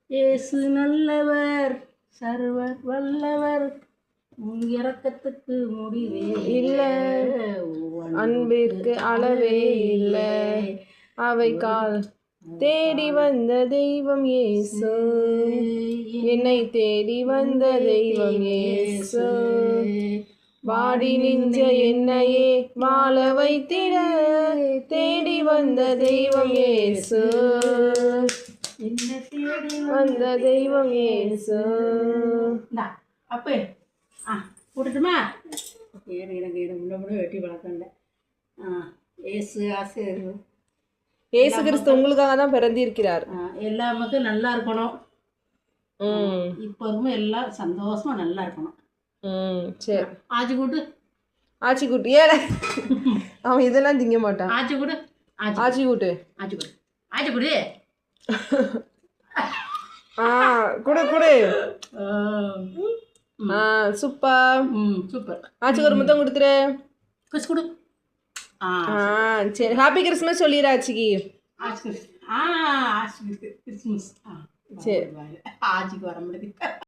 இயேசு நல்லவர், சர்வர் வல்லவர், உன் இரக்கத்துக்கு முடிவே இல்லை, அன்பிற்கு அளவே இல்லை. அவை கால் தேடி வந்த தெய்வம் இயேசு, என்னை தேடி வந்த தெய்வம் இயேசு. வாடி நின்ற என்னையே வாழ வைத்திட தேடி வந்த தெய்வம் இயேசு, என்ன தேடி வந்த தெய்வம் இயேசு. அப்போ போட்டுட்டுமா? எனக்கு முன்ன வெட்டி வளர்க்கல. ஏசு ஆசிரியர் இயேசு கிறிஸ்து உங்களுக்காக தான் பிறந்திருக்கிறார். எல்லா மக்களும் நல்லா இருக்கணும். இப்போ இருக்கும் எல்லாம் சந்தோஷமா நல்லா இருக்கணும். சரி, ஆச்சி கூட்டு ஆச்சி கூட்டு. ஏல அவன் இதெல்லாம் திங்க மாட்டான். ஆச்சி கூட்டு, ஆச்சி கூட்டு, ஆச்சி கூட்டு, ஆச்சி கூடு. குடு குடு. Super super. ஆச்சிக்கு ஒரு முத்தம் கொடுத்துரு. கிறிஸ் கொடு. சரி, ஹாப்பி கிறிஸ்மஸ் சொல்லிடு ஆச்சிக்கு. ஆச்சி கிறிஸ்மஸ். சரி, ஆச்சிக்கு வர முடியுது.